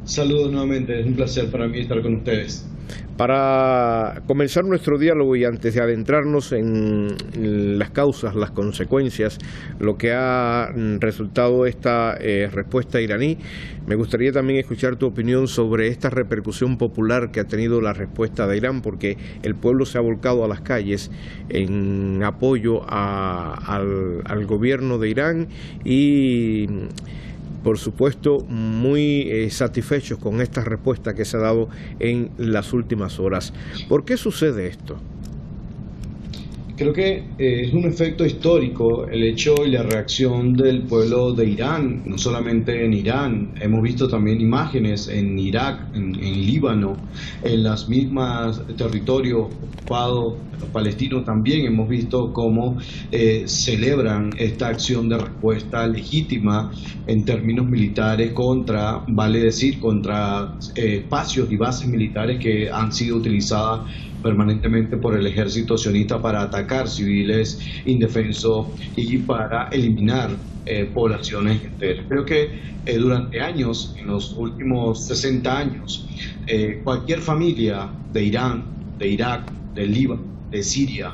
Saludos nuevamente, es un placer para mí estar con ustedes. Para comenzar nuestro diálogo y antes de adentrarnos en las causas, las consecuencias, lo que ha resultado esta respuesta iraní, me gustaría también escuchar tu opinión sobre esta repercusión popular que ha tenido la respuesta de Irán, porque el pueblo se ha volcado a las calles en apoyo al gobierno de Irán y, por supuesto, muy satisfechos con esta respuesta que se ha dado en las últimas horas. ¿Por qué sucede esto? Creo que es un efecto histórico el hecho y la reacción del pueblo de Irán, no solamente en Irán, hemos visto también imágenes en Irak, en Líbano, en las mismas territorios ocupados palestinos también hemos visto cómo celebran esta acción de respuesta legítima en términos militares contra, vale decir, contra espacios y bases militares que han sido utilizadas permanentemente por el ejército sionista para atacar civiles indefensos y para eliminar poblaciones enteras. Creo que durante años, en los últimos 60 años, cualquier familia de Irán, de Irak, de Líbano, de Siria,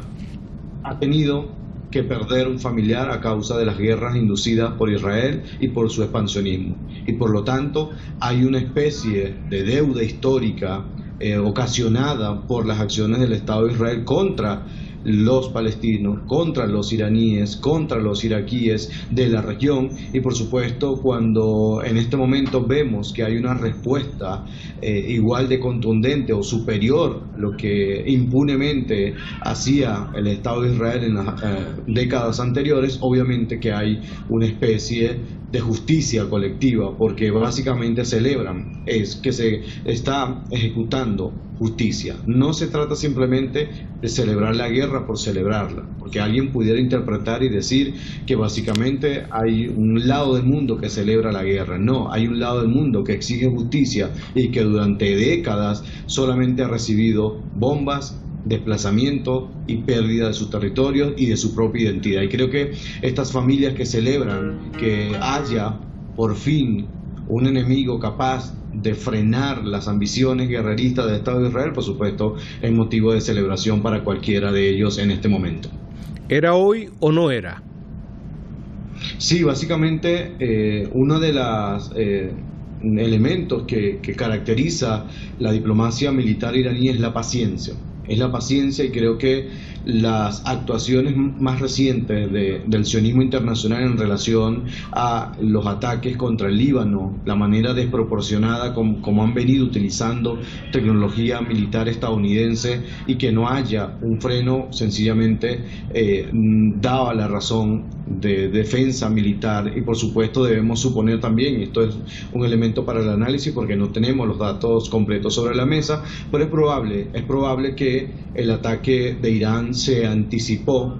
ha tenido que perder un familiar a causa de las guerras inducidas por Israel y por su expansionismo. Y por lo tanto hay una especie de deuda histórica ocasionada por las acciones del Estado de Israel contra los palestinos, contra los iraníes, contra los iraquíes de la región. Y por supuesto, cuando en este momento vemos que hay una respuesta igual de contundente o superior a lo que impunemente hacía el Estado de Israel en las décadas anteriores, obviamente que hay una especie de justicia colectiva, porque básicamente celebran es que se está ejecutando justicia. No se trata simplemente de celebrar la guerra por celebrarla, porque alguien pudiera interpretar y decir que básicamente hay un lado del mundo que celebra la guerra. No, hay un lado del mundo que exige justicia y que durante décadas solamente ha recibido bombas, desplazamiento y pérdida de sus territorios y de su propia identidad. Y creo que estas familias que celebran que haya por fin un enemigo capaz de frenar las ambiciones guerreristas del Estado de Israel, por supuesto, es motivo de celebración para cualquiera de ellos en este momento. ¿Era hoy o no era? Sí, básicamente uno de los elementos que caracteriza la diplomacia militar iraní es la paciencia. Es la paciencia, y creo que las actuaciones más recientes del sionismo internacional en relación a los ataques contra el Líbano, la manera desproporcionada como han venido utilizando tecnología militar estadounidense y que no haya un freno, sencillamente daba la razón de defensa militar. Y por supuesto debemos suponer también, esto es un elemento para el análisis porque no tenemos los datos completos sobre la mesa, pero es probable que el ataque de Irán se anticipó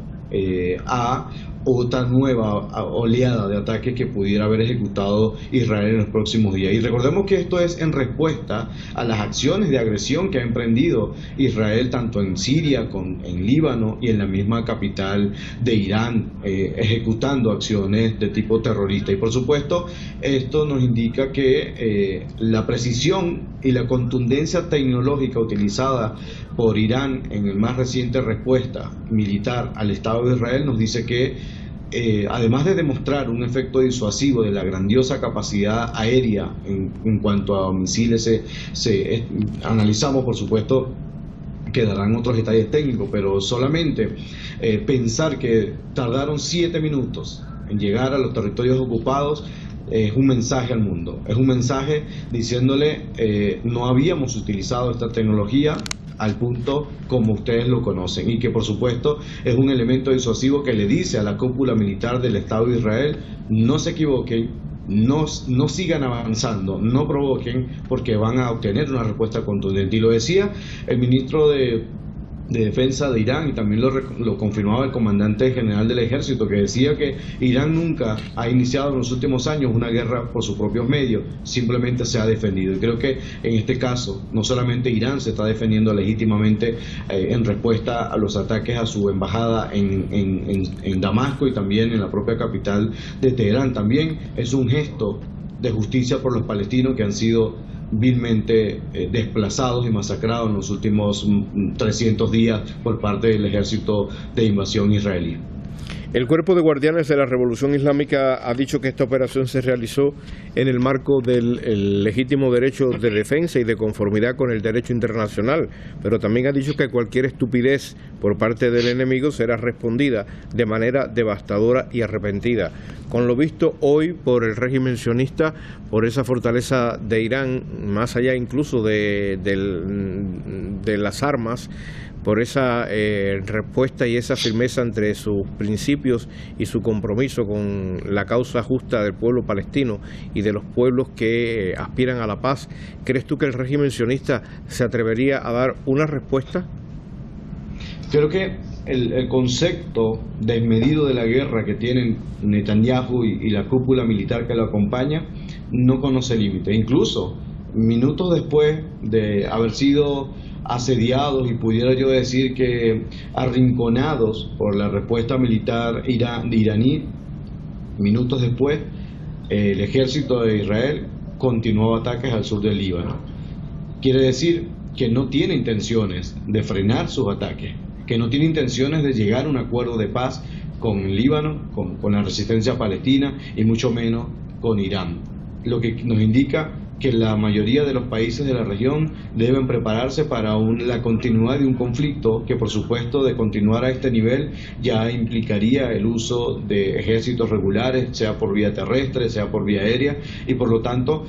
a otra nueva oleada de ataques que pudiera haber ejecutado Israel en los próximos días. Y recordemos que esto es en respuesta a las acciones de agresión que ha emprendido Israel tanto en Siria, en Líbano y en la misma capital de Irán, ejecutando acciones de tipo terrorista. Y por supuesto, esto nos indica que la precisión y la contundencia tecnológica utilizada por Irán en el más reciente respuesta militar al Estado de Israel nos dice que además de demostrar un efecto disuasivo de la grandiosa capacidad aérea en cuanto a misiles, analizamos, por supuesto, quedarán otros detalles técnicos, pero solamente pensar que tardaron 7 minutos en llegar a los territorios ocupados es un mensaje al mundo, es un mensaje diciéndole no habíamos utilizado esta tecnología al punto como ustedes lo conocen, y que por supuesto es un elemento disuasivo que le dice a la cúpula militar del Estado de Israel: no se equivoquen, no sigan avanzando, no provoquen, porque van a obtener una respuesta contundente. Y lo decía el ministro de Defensa de Irán, y también lo confirmaba el comandante general del ejército, que decía que Irán nunca ha iniciado en los últimos años una guerra por sus propios medios, simplemente se ha defendido. Y creo que en este caso no solamente Irán se está defendiendo legítimamente en respuesta a los ataques a su embajada en Damasco y también en la propia capital de Teherán, también es un gesto de justicia por los palestinos que han sido vilmente desplazados y masacrados en los últimos 300 días por parte del ejército de invasión israelí. El Cuerpo de Guardianes de la Revolución Islámica ha dicho que esta operación se realizó en el marco del legítimo derecho de defensa y de conformidad con el derecho internacional, pero también ha dicho que cualquier estupidez por parte del enemigo será respondida de manera devastadora y arrepentida. Con lo visto hoy por el régimen sionista, por esa fortaleza de Irán, más allá incluso de las armas, por esa respuesta y esa firmeza entre sus principios y su compromiso con la causa justa del pueblo palestino y de los pueblos que aspiran a la paz, ¿crees tú que el régimen sionista se atrevería a dar una respuesta? Creo que el concepto desmedido de la guerra que tienen Netanyahu y la cúpula militar que lo acompaña no conoce límite. Incluso minutos después de haber sido asediados y pudiera yo decir que arrinconados por la respuesta militar iraní, minutos después el ejército de Israel continuó ataques al sur del Líbano. Quiere decir que no tiene intenciones de frenar sus ataques, que no tiene intenciones de llegar a un acuerdo de paz con el Líbano, con la resistencia palestina y mucho menos con Irán. Lo que nos indica que la mayoría de los países de la región deben prepararse para la continuidad de un conflicto que, por supuesto, de continuar a este nivel ya implicaría el uso de ejércitos regulares, sea por vía terrestre, sea por vía aérea, y por lo tanto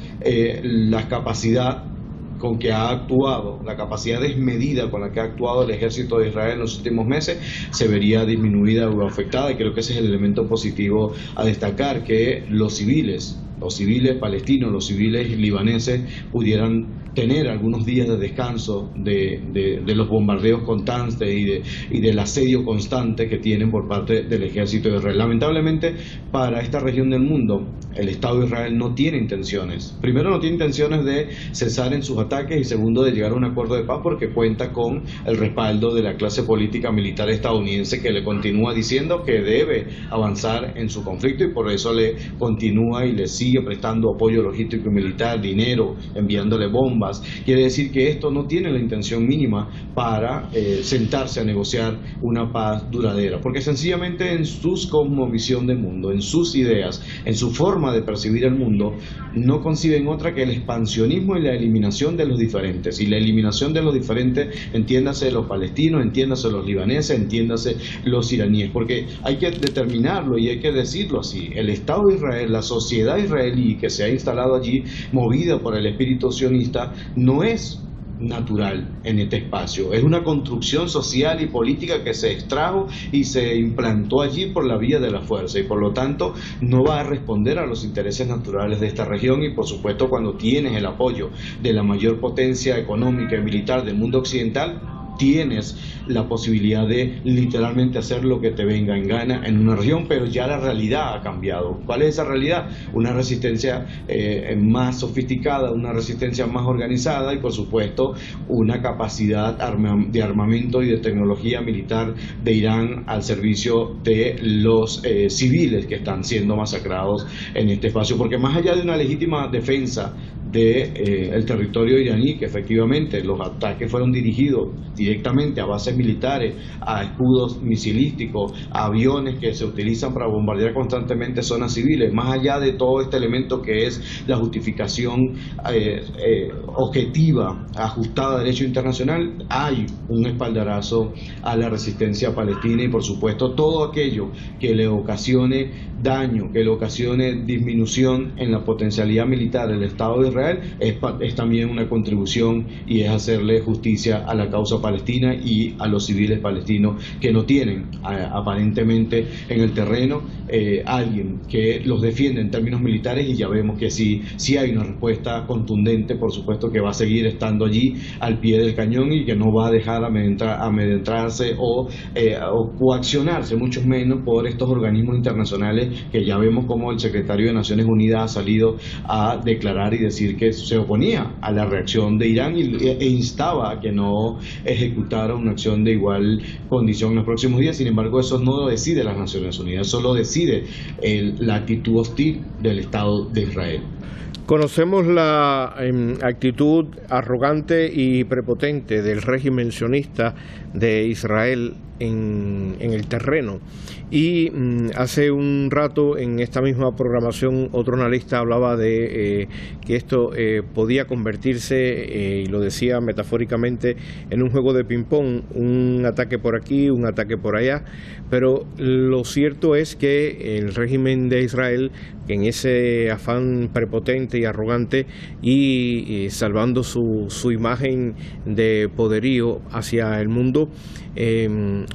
la capacidad con que ha actuado, la capacidad desmedida con la que ha actuado el ejército de Israel en los últimos meses se vería disminuida o afectada, y creo que ese es el elemento positivo a destacar, que los civiles palestinos, los civiles libaneses pudieran tener algunos días de descanso de los bombardeos constantes y del asedio constante que tienen por parte del ejército de Israel. Lamentablemente, para esta región del mundo, el Estado de Israel no tiene intenciones. Primero, no tiene intenciones de cesar en sus ataques, y segundo, de llegar a un acuerdo de paz, porque cuenta con el respaldo de la clase política militar estadounidense, que le continúa diciendo que debe avanzar en su conflicto, y por eso le continúa y le sigue prestando apoyo logístico y militar, dinero, enviándole bombas. Quiere decir que esto no tiene la intención mínima para sentarse a negociar una paz duradera, porque sencillamente en sus cosmovisión de mundo, en sus ideas, en su forma de percibir el mundo, no conciben otra que el expansionismo y la eliminación de los diferentes. Y la eliminación de los diferentes, entiéndase los palestinos, entiéndase los libaneses, entiéndase los iraníes, porque hay que determinarlo y hay que decirlo así: el Estado de Israel, la sociedad israelí que se ha instalado allí, movida por el espíritu sionista, no es natural en este espacio, es una construcción social y política que se extrajo y se implantó allí por la vía de la fuerza, y por lo tanto no va a responder a los intereses naturales de esta región. Y por supuesto, cuando tienes el apoyo de la mayor potencia económica y militar del mundo occidental, tienes la posibilidad de literalmente hacer lo que te venga en gana en una región, pero ya la realidad ha cambiado. ¿Cuál es esa realidad? Una resistencia más sofisticada, una resistencia más organizada, y por supuesto una capacidad de armamento y de tecnología militar de Irán al servicio de los civiles que están siendo masacrados en este espacio, porque más allá de una legítima defensa del territorio iraní, que efectivamente los ataques fueron dirigidos directamente a bases militares, a escudos misilísticos, a aviones que se utilizan para bombardear constantemente zonas civiles, más allá de todo este elemento que es la justificación objetiva, ajustada a derecho internacional, hay un espaldarazo a la resistencia palestina, y por supuesto todo aquello que le ocasione daño, que le ocasione disminución en la potencialidad militar del Estado de Israel es también una contribución, y es hacerle justicia a la causa palestina y a los civiles palestinos que no tienen aparentemente en el terreno alguien que los defiende en términos militares. Y ya vemos que sí hay una respuesta contundente, por supuesto, que va a seguir estando allí al pie del cañón y que no va a dejar amedrentarse o coaccionarse, mucho menos por estos organismos internacionales, que ya vemos como el secretario de Naciones Unidas ha salido a declarar y decir que se oponía a la reacción de Irán e instaba a que no ejecutara una acción de igual condición en los próximos días. Sin embargo, eso no lo decide las Naciones Unidas, eso lo decide la actitud hostil del Estado de Israel. Conocemos la actitud arrogante y prepotente del régimen sionista de Israel en el terreno. Y hace un rato en esta misma programación otro analista hablaba de que esto podía convertirse, y lo decía metafóricamente, en un juego de ping-pong, un ataque por aquí, un ataque por allá, pero lo cierto es que el régimen de Israel, en ese afán prepotente y arrogante y salvando su imagen de poderío hacia el mundo,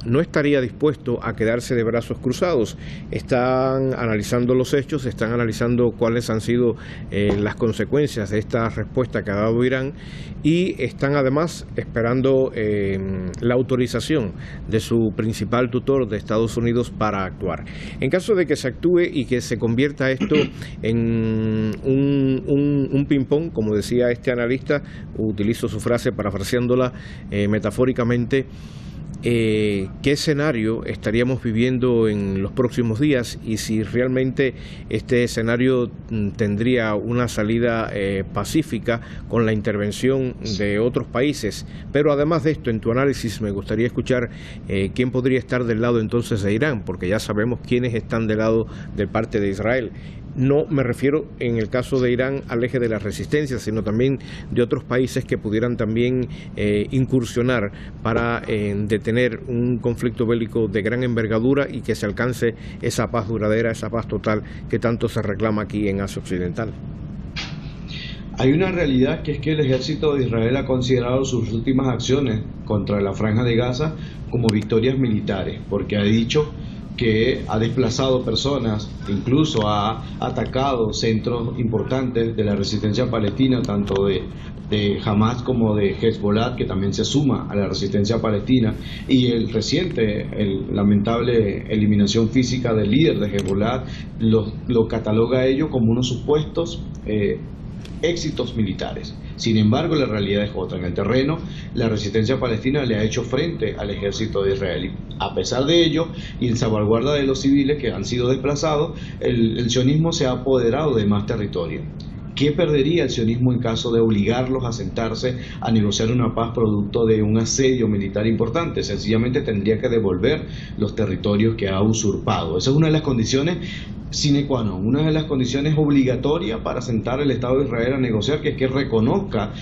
no estaría dispuesto a quedarse de brazos cruzados. Están analizando los hechos, están analizando cuáles han sido las consecuencias de esta respuesta que ha dado Irán, y están además esperando la autorización de su principal tutor de Estados Unidos para actuar. En caso de que se actúe y que se convierta esto en un ping-pong, como decía este analista, utilizo su frase parafraseándola metafóricamente, ¿qué escenario estaríamos viviendo en los próximos días? Y si realmente este escenario tendría una salida pacífica con la intervención de otros países. Pero además de esto, en tu análisis me gustaría escuchar quién podría estar del lado entonces de Irán, porque ya sabemos quiénes están del lado de parte de Israel. No me refiero en el caso de Irán al eje de la resistencia, sino también de otros países que pudieran también incursionar para detener un conflicto bélico de gran envergadura y que se alcance esa paz duradera, esa paz total que tanto se reclama aquí en Asia Occidental. Hay una realidad, que es que el ejército de Israel ha considerado sus últimas acciones contra la Franja de Gaza como victorias militares, porque ha dicho que ha desplazado personas, incluso ha atacado centros importantes de la resistencia palestina, tanto de Hamas como de Hezbollah, que también se suma a la resistencia palestina, y el lamentable eliminación física del líder de Hezbollah lo cataloga a ello como unos supuestos éxitos militares. Sin embargo, la realidad es otra. En el terreno, la resistencia palestina le ha hecho frente al ejército de Israel. A pesar de ello, y en salvaguarda de los civiles que han sido desplazados, el sionismo se ha apoderado de más territorio. ¿Qué perdería el sionismo en caso de obligarlos a sentarse a negociar una paz producto de un asedio militar importante? Sencillamente tendría que devolver los territorios que ha usurpado. Esa es una de las condiciones sine qua non, una de las condiciones obligatorias para sentar el Estado de Israel a negociar, que es que reconozca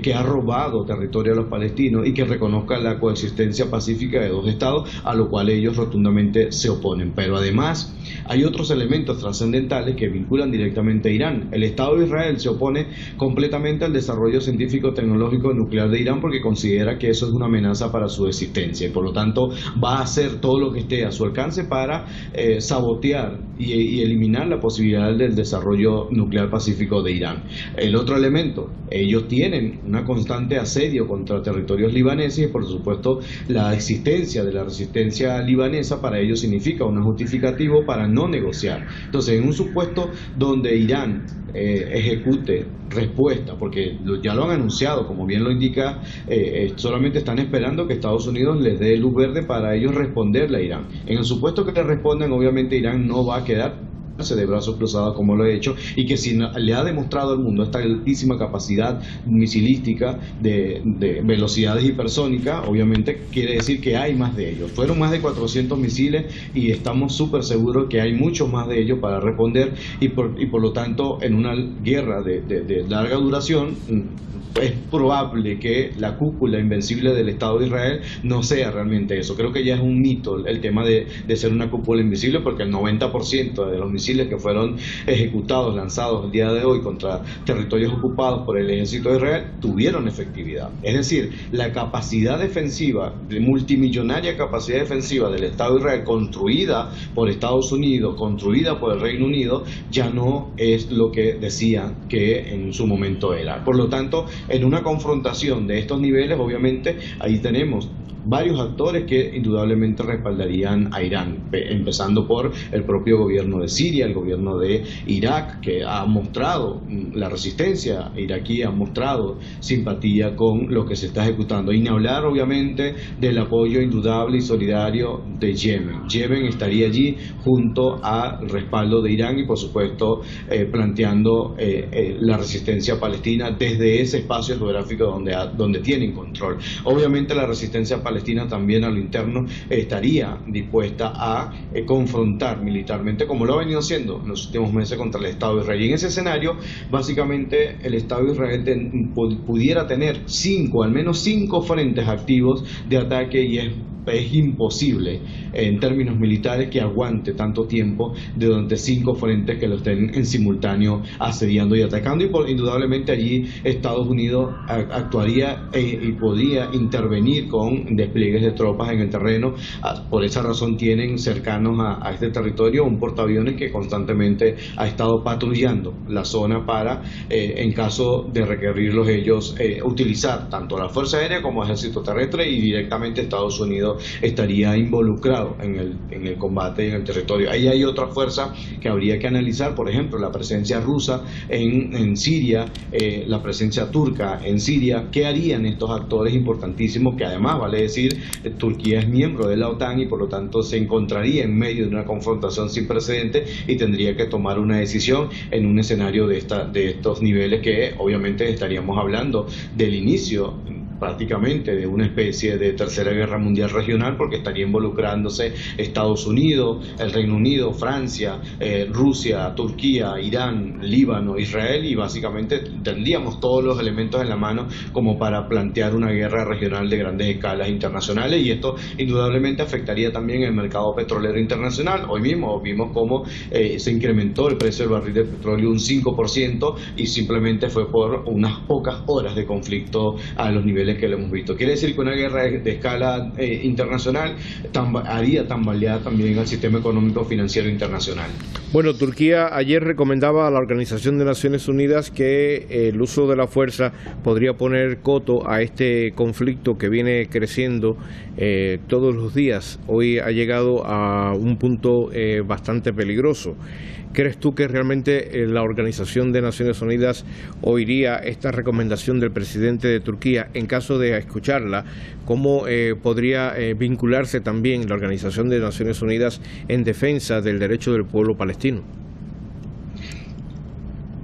que ha robado territorio a los palestinos y que reconozca la coexistencia pacífica de dos estados, a lo cual ellos rotundamente se oponen. Pero además hay otros elementos trascendentales que vinculan directamente a Irán. El Estado de Israel se opone completamente al desarrollo científico-tecnológico nuclear de Irán porque considera que eso es una amenaza para su existencia y por lo tanto va a hacer todo lo que esté a su alcance para sabotear y eliminar la posibilidad del desarrollo nuclear pacífico de Irán. El otro elemento, ellos tienen una constante asedio contra territorios libaneses y por supuesto la existencia de la resistencia libanesa para ellos significa un justificativo para no negociar. Entonces, en un supuesto donde Irán ejecute respuesta, porque ya lo han anunciado, como bien lo indica, solamente están esperando que Estados Unidos les dé luz verde para ellos responderle a Irán. En el supuesto que le respondan, obviamente Irán no va a quedar de brazos cruzados como lo he hecho, y que si le ha demostrado al mundo esta altísima capacidad misilística de velocidades hipersónicas, obviamente quiere decir que hay más de ellos. Fueron más de 400 misiles y estamos súper seguros que hay muchos más de ellos para responder y por lo tanto en una guerra de larga duración es probable que la cúpula invencible del Estado de Israel no sea realmente eso. Creo que ya es un mito el tema de ser una cúpula invisible, porque el 90% de los misiles que fueron ejecutados, lanzados el día de hoy contra territorios ocupados por el ejército de Israel tuvieron efectividad. Es decir, la capacidad defensiva, multimillonaria capacidad defensiva del Estado de Israel, construida por Estados Unidos, construida por el Reino Unido, ya no es lo que decían que en su momento era. Por lo tanto, en una confrontación de estos niveles, obviamente, ahí tenemos varios actores que indudablemente respaldarían a Irán, empezando por el propio gobierno de Siria. Siria, el gobierno de Irak, que ha mostrado la resistencia iraquí, ha mostrado simpatía con lo que se está ejecutando. Y ni hablar, obviamente, del apoyo indudable y solidario de Yemen. Yemen estaría allí junto al respaldo de Irán y, por supuesto, planteando la resistencia palestina desde ese espacio geográfico donde tienen control. Obviamente, la resistencia palestina también a lo interno estaría dispuesta a confrontar militarmente, como lo ha venido haciendo en los últimos meses, contra el Estado de Israel. Y en ese escenario, básicamente, el Estado de Israel pudiera tener al menos cinco frentes activos de ataque, y es imposible en términos militares que aguante tanto tiempo durante cinco frentes que lo estén en simultáneo asediando y atacando, y indudablemente allí Estados Unidos actuaría y podría intervenir con despliegues de tropas en el terreno. Por esa razón tienen cercanos a este territorio un portaaviones que constantemente ha estado patrullando la zona para, en caso de requerirlos ellos, utilizar tanto la Fuerza Aérea como Ejército Terrestre, y directamente Estados Unidos estaría involucrado en el combate en el territorio. Ahí hay otra fuerza que habría que analizar, por ejemplo, la presencia rusa en Siria, la presencia turca en Siria. ¿Qué harían estos actores importantísimos? Que además, vale decir, Turquía es miembro de la OTAN y por lo tanto se encontraría en medio de una confrontación sin precedentes y tendría que tomar una decisión en un escenario de estos niveles, que obviamente estaríamos hablando del inicio prácticamente de una especie de tercera guerra mundial regional, porque estaría involucrándose Estados Unidos, el Reino Unido, Francia, Rusia, Turquía, Irán, Líbano, Israel, y básicamente tendríamos todos los elementos en la mano como para plantear una guerra regional de grandes escalas internacionales, y esto indudablemente afectaría también el mercado petrolero internacional. Hoy mismo vimos cómo se incrementó el precio del barril de petróleo un 5%, y simplemente fue por unas pocas horas de conflicto a los niveles que lo hemos visto. Quiere decir que una guerra de escala internacional haría tambalear también al sistema económico financiero internacional. Bueno, Turquía ayer recomendaba a la Organización de Naciones Unidas que el uso de la fuerza podría poner coto a este conflicto que viene creciendo todos los días. Hoy ha llegado a un punto bastante peligroso. ¿Crees tú que realmente la Organización de Naciones Unidas oiría esta recomendación del presidente de Turquía? En caso de escucharla, ¿cómo podría vincularse también la Organización de Naciones Unidas en defensa del derecho del pueblo palestino?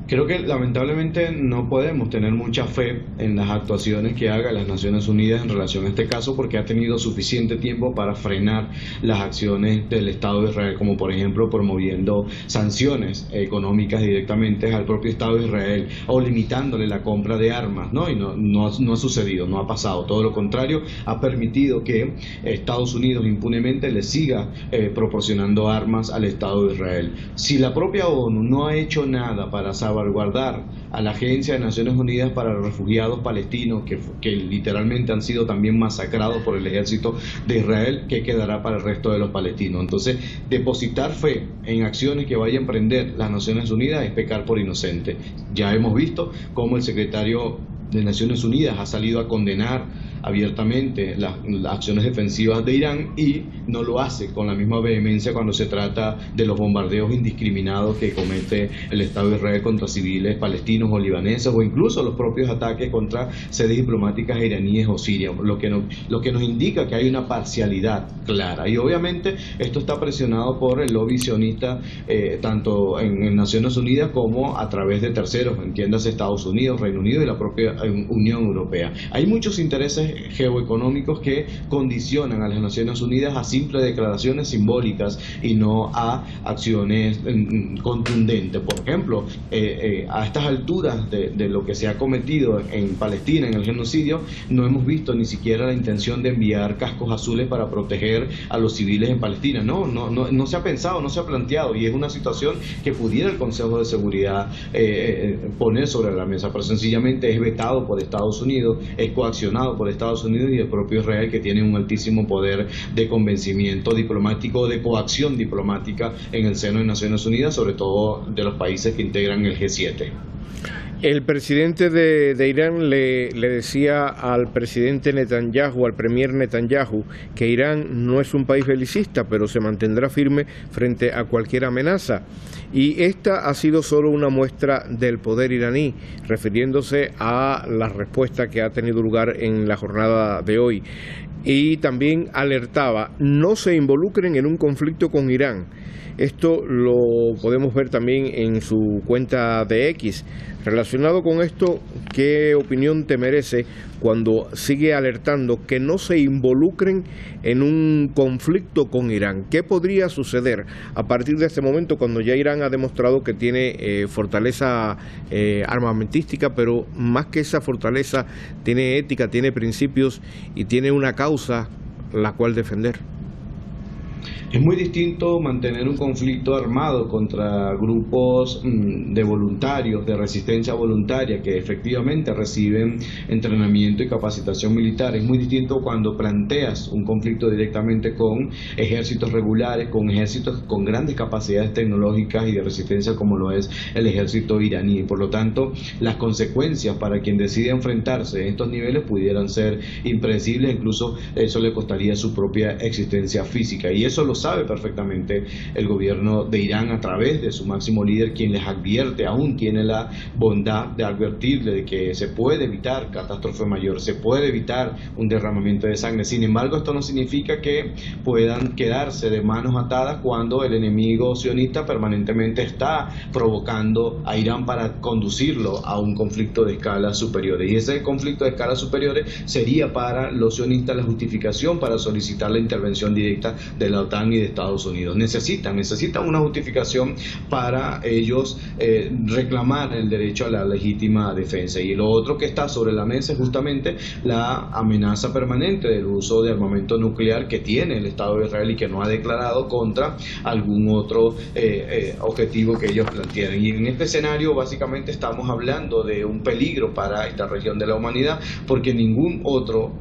Creo que lamentablemente no podemos tener mucha fe en las actuaciones que haga las Naciones Unidas en relación a este caso, porque ha tenido suficiente tiempo para frenar las acciones del Estado de Israel, como por ejemplo promoviendo sanciones económicas directamente al propio Estado de Israel o limitándole la compra de armas, ¿no? Y no ha sucedido, no ha pasado. Todo lo contrario, ha permitido que Estados Unidos impunemente le siga proporcionando armas al Estado de Israel. Si la propia ONU no ha hecho nada para salvaguardar a la Agencia de Naciones Unidas para los Refugiados Palestinos, que literalmente han sido también masacrados por el ejército de Israel, ¿qué quedará para el resto de los palestinos? Entonces, depositar fe en acciones que vayan a emprender las Naciones Unidas es pecar por inocente. Ya hemos visto cómo el secretario de Naciones Unidas ha salido a condenar abiertamente las acciones defensivas de Irán, y no lo hace con la misma vehemencia cuando se trata de los bombardeos indiscriminados que comete el Estado de Israel contra civiles palestinos o libaneses, o incluso los propios ataques contra sedes diplomáticas iraníes o sirias, lo que nos indica que hay una parcialidad clara. Y obviamente esto está presionado por el lobby sionista, tanto en Naciones Unidas como a través de terceros, entiéndase Estados Unidos, Reino Unido y la propia Unión Europea. Hay muchos intereses geoeconómicos que condicionan a las Naciones Unidas a simples declaraciones simbólicas y no a acciones contundentes. Por ejemplo, a estas alturas de lo que se ha cometido en Palestina, en el genocidio, no hemos visto ni siquiera la intención de enviar cascos azules para proteger a los civiles en Palestina. No se ha pensado, no se ha planteado, y es una situación que pudiera el Consejo de Seguridad poner sobre la mesa, pero sencillamente es vetado por Estados Unidos, es coaccionado por Estados Unidos y el propio Israel, que tiene un altísimo poder de convencimiento diplomático, de coacción diplomática en el seno de Naciones Unidas, sobre todo de los países que integran el G7. El presidente de Irán le decía al presidente Netanyahu, al premier Netanyahu, que Irán no es un país belicista, pero se mantendrá firme frente a cualquier amenaza. Y esta ha sido solo una muestra del poder iraní, refiriéndose a la respuesta que ha tenido lugar en la jornada de hoy. Y también alertaba, no se involucren en un conflicto con Irán. Esto lo podemos ver también en su cuenta de X. Relacionado con esto, ¿qué opinión te merece cuando sigue alertando que no se involucren en un conflicto con Irán? ¿Qué podría suceder a partir de este momento cuando ya Irán ha demostrado que tiene fortaleza armamentística, pero más que esa fortaleza tiene ética, tiene principios y tiene una causa la cual defender? Es muy distinto mantener un conflicto armado contra grupos de voluntarios, de resistencia voluntaria, que efectivamente reciben entrenamiento y capacitación militar. Es muy distinto cuando planteas un conflicto directamente con ejércitos regulares, con ejércitos con grandes capacidades tecnológicas y de resistencia como lo es el ejército iraní. Por lo tanto, las consecuencias para quien decide enfrentarse a estos niveles pudieran ser impredecibles, incluso eso le costaría su propia existencia física. Y eso lo sabe perfectamente el gobierno de Irán a través de su máximo líder, quien les advierte, aún tiene la bondad de advertirle de que se puede evitar catástrofe mayor, se puede evitar un derramamiento de sangre. Sin embargo, esto no significa que puedan quedarse de manos atadas cuando el enemigo sionista permanentemente está provocando a Irán para conducirlo a un conflicto de escala superior. Y ese conflicto de escala superior sería para los sionistas la justificación para solicitar la intervención directa de la OTAN y de Estados Unidos. Necesitan una justificación para ellos reclamar el derecho a la legítima defensa. Y lo otro que está sobre la mesa es justamente la amenaza permanente del uso de armamento nuclear que tiene el Estado de Israel y que no ha declarado contra algún otro objetivo que ellos plantearon. Y en este escenario básicamente estamos hablando de un peligro para esta región de la humanidad, porque ningún otro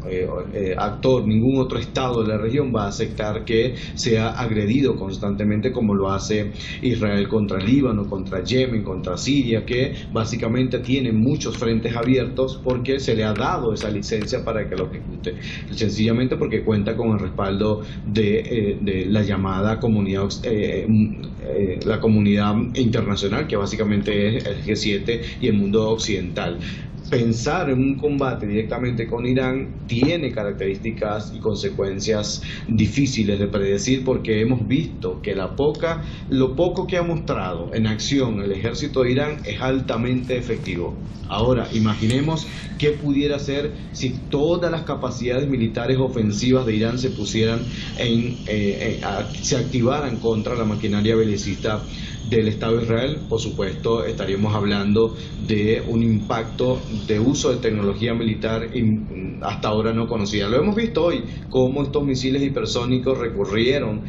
actor, ningún otro Estado de la región va a aceptar que sea agredido constantemente como lo hace Israel contra Líbano, contra Yemen, contra Siria, que básicamente tiene muchos frentes abiertos porque se le ha dado esa licencia para que lo ejecute, sencillamente porque cuenta con el respaldo de la llamada comunidad la comunidad internacional, que básicamente es el G7 y el mundo occidental. Pensar en un combate directamente con Irán tiene características y consecuencias difíciles de predecir, porque hemos visto que lo poco que ha mostrado en acción el ejército de Irán es altamente efectivo. Ahora, imaginemos qué pudiera ser si todas las capacidades militares ofensivas de Irán se pusieran se activaran contra la maquinaria belicista del Estado de Israel. Por supuesto, estaríamos hablando de un impacto de uso de tecnología militar hasta ahora no conocida. Lo hemos visto hoy, cómo estos misiles hipersónicos recorrieron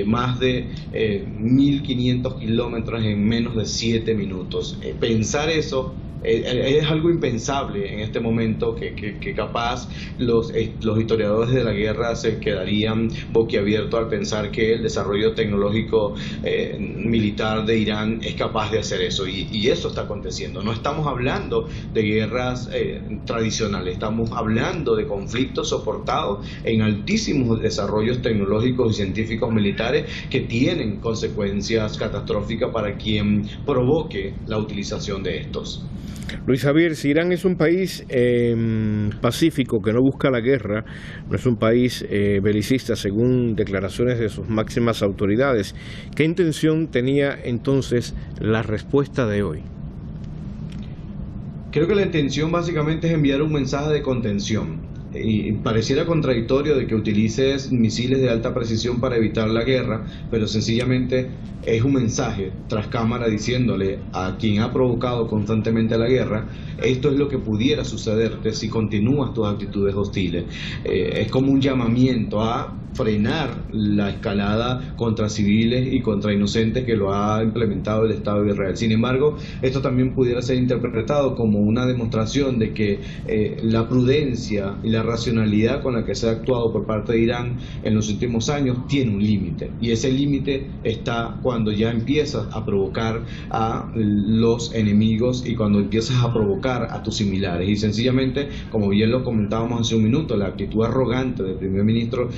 más de 1.500 kilómetros en menos de 7 minutos. Pensar eso es algo impensable en este momento, que capaz los historiadores de la guerra se quedarían boquiabiertos al pensar que el desarrollo tecnológico militar de Irán es capaz de hacer eso, y eso está aconteciendo. No estamos hablando de guerras tradicionales, estamos hablando de conflictos soportados en altísimos desarrollos tecnológicos y científicos militares que tienen consecuencias catastróficas para quien provoque la utilización de estos. Luis Javier, si Irán es un país pacífico que no busca la guerra, no es un país belicista según declaraciones de sus máximas autoridades, ¿qué intención tenía entonces la respuesta de hoy? Creo que la intención básicamente es enviar un mensaje de contención. Y pareciera contradictorio de que utilices misiles de alta precisión para evitar la guerra, pero sencillamente es un mensaje tras cámara diciéndole a quien ha provocado constantemente la guerra: esto es lo que pudiera sucederte si continúas tus actitudes hostiles. Es como un llamamiento a frenar la escalada contra civiles y contra inocentes que lo ha implementado el Estado de Israel. Sin embargo, esto también pudiera ser interpretado como una demostración de que la prudencia y la racionalidad con la que se ha actuado por parte de Irán en los últimos años tiene un límite, y ese límite está cuando ya empiezas a provocar a los enemigos y cuando empiezas a provocar a tus similares. Y sencillamente, como bien lo comentábamos hace un minuto, la actitud arrogante del primer ministro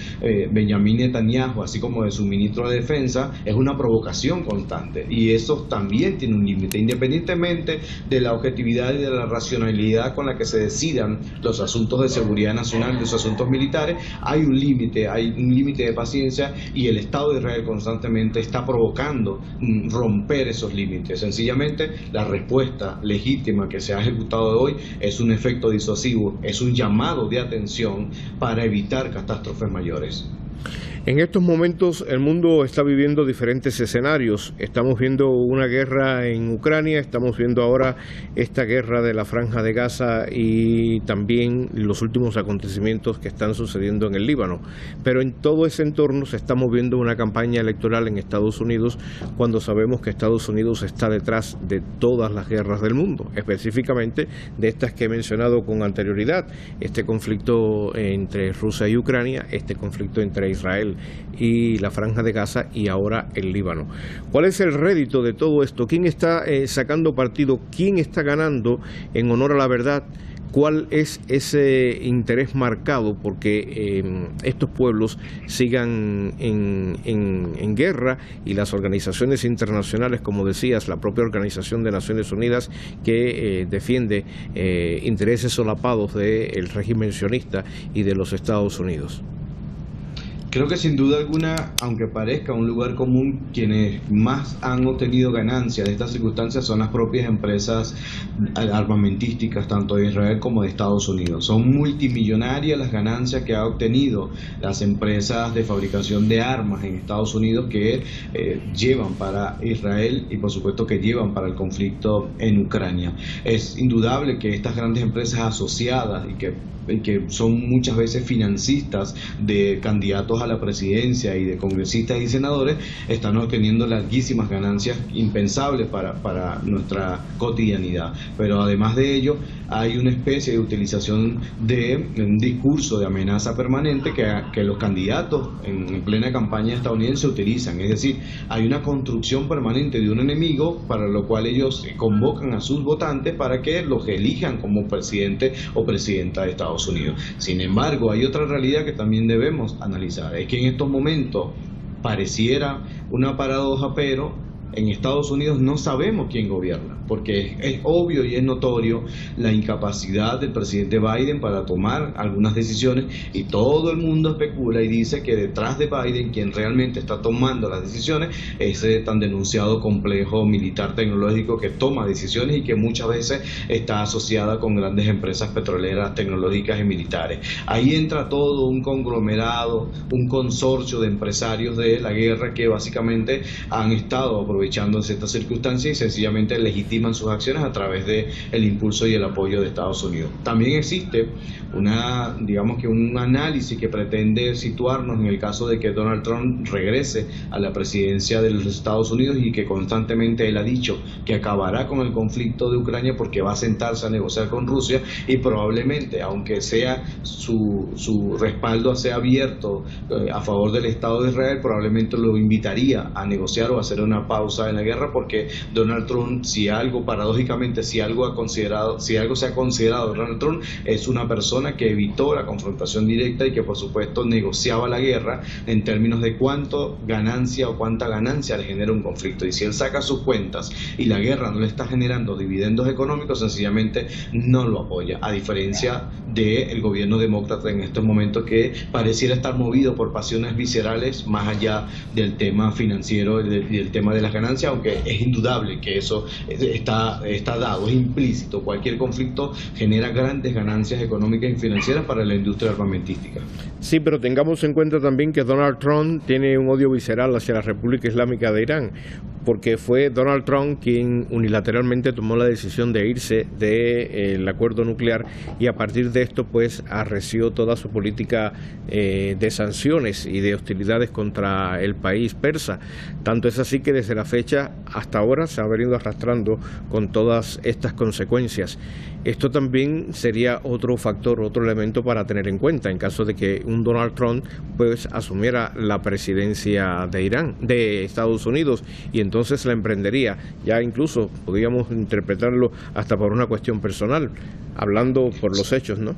Benjamin Netanyahu, así como de su ministro de Defensa, es una provocación constante, y eso también tiene un límite, independientemente de la objetividad y de la racionalidad con la que se decidan los asuntos de seguridad nacional, los asuntos militares. Hay un límite de paciencia, y el Estado de Israel constantemente está provocando romper esos límites. Sencillamente, la respuesta legítima que se ha ejecutado hoy es un efecto disuasivo, es un llamado de atención para evitar catástrofes mayores. En estos momentos el mundo está viviendo diferentes escenarios. Estamos viendo una guerra en Ucrania, estamos viendo ahora esta guerra de la Franja de Gaza y también los últimos acontecimientos que están sucediendo en el Líbano. Pero en todo ese entorno se está moviendo una campaña electoral en Estados Unidos, cuando sabemos que Estados Unidos está detrás de todas las guerras del mundo, específicamente de estas que he mencionado con anterioridad: este conflicto entre Rusia y Ucrania, este conflicto entre Israel y la Franja de Gaza, y ahora el Líbano. ¿Cuál es el rédito de todo esto? ¿Quién está sacando partido? ¿Quién está ganando en honor a la verdad? ¿Cuál es ese interés marcado porque estos pueblos sigan en guerra, y las organizaciones internacionales, como decías, la propia Organización de Naciones Unidas, que defiende intereses solapados del régimen sionista y de los Estados Unidos? Creo que sin duda alguna, aunque parezca un lugar común, quienes más han obtenido ganancias de estas circunstancias son las propias empresas armamentísticas, tanto de Israel como de Estados Unidos. Son multimillonarias las ganancias que han obtenido las empresas de fabricación de armas en Estados Unidos, que llevan para Israel y por supuesto que llevan para el conflicto en Ucrania. Es indudable que estas grandes empresas asociadas y que son muchas veces financistas de candidatos a la presidencia y de congresistas y senadores, están obteniendo larguísimas ganancias impensables para nuestra cotidianidad. Pero además de ello, hay una especie de utilización de un discurso de amenaza permanente que los candidatos en plena campaña estadounidense utilizan. Es decir, hay una construcción permanente de un enemigo para lo cual ellos convocan a sus votantes para que los elijan como presidente o presidenta de Estados Unidos. Sin embargo, hay otra realidad que también debemos analizar. Es que en estos momentos pareciera una paradoja, pero en Estados Unidos no sabemos quién gobierna, porque es obvio y es notorio la incapacidad del presidente Biden para tomar algunas decisiones, y todo el mundo especula y dice que detrás de Biden quien realmente está tomando las decisiones es ese tan denunciado complejo militar tecnológico que toma decisiones y que muchas veces está asociada con grandes empresas petroleras, tecnológicas y militares. Ahí entra todo un conglomerado, un consorcio de empresarios de la guerra que básicamente han estado aprovechando esta circunstancia y sencillamente legitiman sus acciones a través de el impulso y el apoyo de Estados Unidos. También existe un análisis que pretende situarnos en el caso de que Donald Trump regrese a la presidencia de los Estados Unidos, y que constantemente él ha dicho que acabará con el conflicto de Ucrania porque va a sentarse a negociar con Rusia, y probablemente, aunque sea su respaldo sea abierto a favor del Estado de Israel, probablemente lo invitaría a negociar o a hacer una pausa en la guerra, porque Donald Trump, si algo se ha considerado Donald Trump, es una persona que evitó la confrontación directa y que por supuesto negociaba la guerra en términos de cuánta ganancia le genera un conflicto. Y si él saca sus cuentas y la guerra no le está generando dividendos económicos, sencillamente no lo apoya, a diferencia del gobierno demócrata en estos momentos, que pareciera estar movido por pasiones viscerales más allá del tema financiero y del tema de las las ganancias, aunque es indudable que eso está dado, es implícito. Cualquier conflicto genera grandes ganancias económicas y financieras para la industria armamentística. Sí, pero tengamos en cuenta también que Donald Trump tiene un odio visceral hacia la República Islámica de Irán, porque fue Donald Trump quien unilateralmente tomó la decisión de irse del acuerdo nuclear, y a partir de esto pues arreció toda su política de sanciones y de hostilidades contra el país persa. Tanto es así que desde la fecha hasta ahora se ha venido arrastrando con todas estas consecuencias. Esto también sería otro factor, otro elemento para tener en cuenta en caso de que un Donald Trump pues asumiera la presidencia de Irán, de Estados Unidos, y entonces la emprendería. Ya incluso podríamos interpretarlo hasta por una cuestión personal, hablando por los hechos, ¿no?